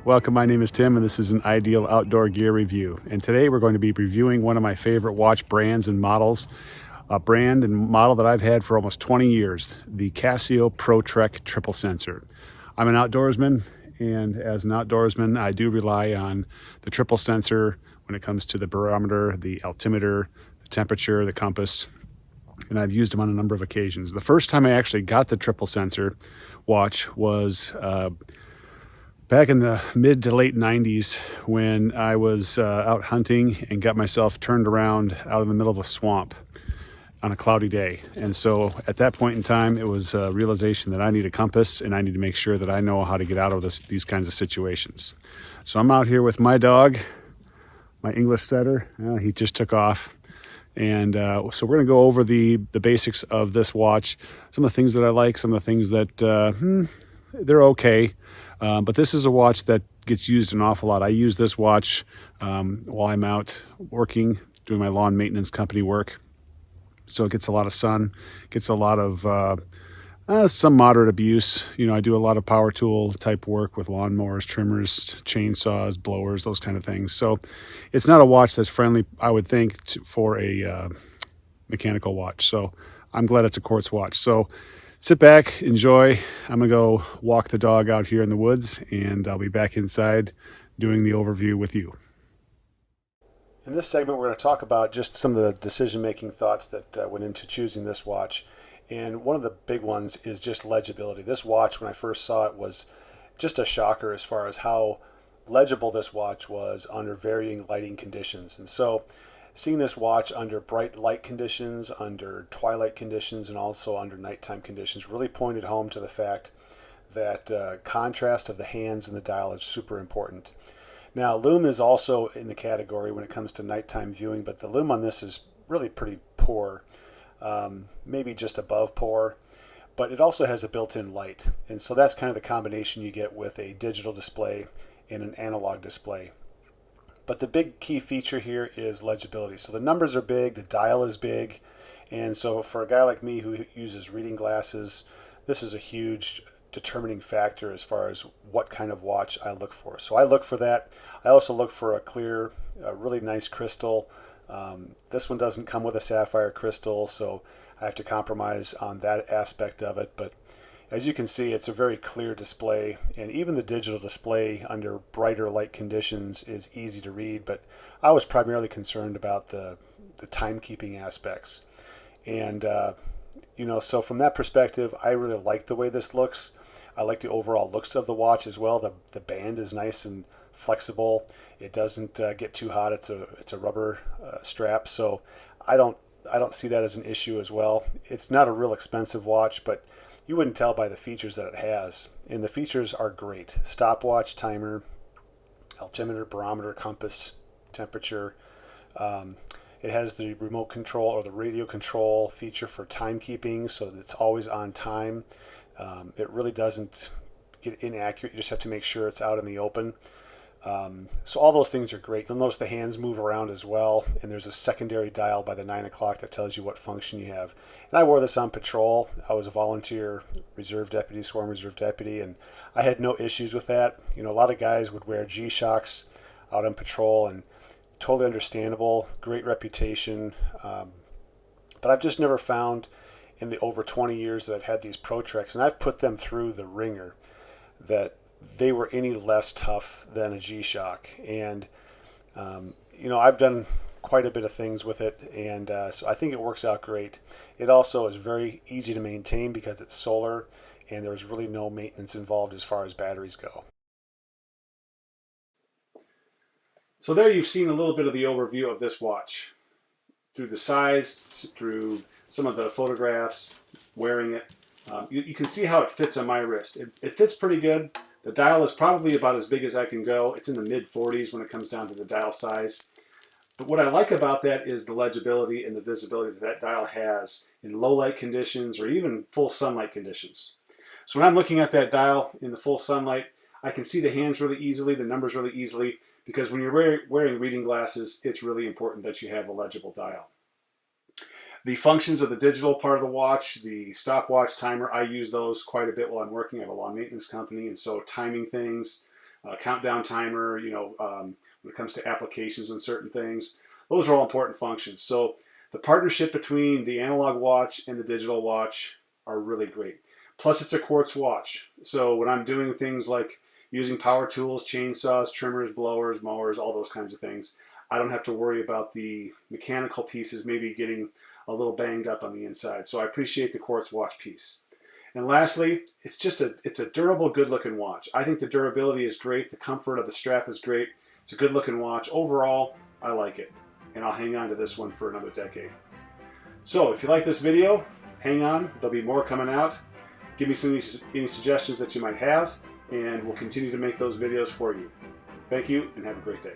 Welcome, my name is Tim and this is an IDL outdoor gear review. And today we're going to be reviewing one of my favorite watch brands and models, a brand and model that I've had for almost 20 years, the Casio ProTrek Triple Sensor. I'm an outdoorsman, and as an outdoorsman I do rely on the triple sensor when it comes to the barometer, the altimeter, the temperature, the compass, and I've used them on a number of occasions. The first time I actually got the triple sensor watch was back in the mid to late 90s when I was out hunting and got myself turned around out in the middle of a swamp on a cloudy day. And so at that point in time, it was a realization that I need a compass and I need to make sure that I know how to get out of these kinds of situations. So I'm out here with my dog, my English setter. He just took off. And so we're going to go over the basics of this watch, some of the things that I like, some of the things that they're okay. But this is a watch that gets used an awful lot. I use this watch while I'm out working, doing my lawn maintenance company work. So it gets a lot of sun, gets a lot of some moderate abuse. You know, I do a lot of power tool type work with lawnmowers, trimmers, chainsaws, blowers, those kind of things. So it's not a watch that's friendly, I would think, for a mechanical watch. So I'm glad it's a quartz watch. So sit back, enjoy. I'm gonna go walk the dog out here in the woods, and I'll be back inside doing the overview with you. In this segment, we're going to talk about just some of the decision-making thoughts that went into choosing this watch. And one of the big ones is just legibility. This watch, when I first saw it, was just a shocker as far as how legible this watch was under varying lighting conditions. And so seeing this watch under bright light conditions, under twilight conditions, and also under nighttime conditions really pointed home to the fact that contrast of the hands and the dial is super important. Now, lume is also in the category when it comes to nighttime viewing, but the lume on this is really pretty poor, maybe just above poor, but it also has a built-in light. And so that's kind of the combination you get with a digital display and an analog display. But the big key feature here is legibility. So the numbers are big, the dial is big, and so for a guy like me who uses reading glasses, this is a huge determining factor as far as what kind of watch I look for. So I look for that. I also look for a clear, really nice crystal. This one doesn't come with a sapphire crystal, so I have to compromise on that aspect of it. But as you can see, it's a very clear display, and even the digital display under brighter light conditions is easy to read, but I was primarily concerned about the timekeeping aspects. And you know, so from that perspective, I really like the way this looks. I like the overall looks of the watch as well. The band is nice and flexible. It doesn't get too hot. It's a rubber strap, so I don't see that as an issue as well. It's not a real expensive watch, but you wouldn't tell by the features that it has. And the features are great. Stopwatch, timer, altimeter, barometer, compass, temperature. It has the remote control or the radio control feature for timekeeping, so that it's always on time. It really doesn't get inaccurate. You just have to make sure it's out in the open. So all those things are great. You'll notice the hands move around as well, and there's a secondary dial by the 9 o'clock that tells you what function you have. And I wore this on patrol. I was a volunteer reserve deputy, sworn reserve deputy, and I had no issues with that. You know, a lot of guys would wear G-Shocks out on patrol, and totally understandable, great reputation. But I've just never found in the over 20 years that I've had these ProTreks, and I've put them through the ringer, that they were any less tough than a G-Shock. And you know, I've done quite a bit of things with it, and so I think it works out great. It also is very easy to maintain because it's solar, and there's really no maintenance involved as far as batteries go. So there you've seen a little bit of the overview of this watch, through the size, through some of the photographs, wearing it. You can see how it fits on my wrist. It fits pretty good. The dial is probably about as big as I can go. It's in the mid 40s when it comes down to the dial size. But what I like about that is the legibility and the visibility that that dial has in low light conditions or even full sunlight conditions. So when I'm looking at that dial in the full sunlight, I can see the hands really easily, the numbers really easily, because when you're wearing reading glasses, it's really important that you have a legible dial. The functions of the digital part of the watch, the stopwatch, timer, I use those quite a bit while I'm working. I have a lawn maintenance company, and so timing things, countdown timer, when it comes to applications and certain things, those are all important functions. So the partnership between the analog watch and the digital watch are really great. Plus it's a quartz watch. So when I'm doing things like using power tools, chainsaws, trimmers, blowers, mowers, all those kinds of things, I don't have to worry about the mechanical pieces maybe getting a little banged up on the inside. So I appreciate the quartz watch piece. And lastly, it's a durable, good-looking watch. I think the durability is great. The comfort of the strap is great. It's a good-looking watch. Overall, I like it. And I'll hang on to this one for another decade. So if you like this video, hang on. There'll be more coming out. Give me any suggestions that you might have, and we'll continue to make those videos for you. Thank you, and have a great day.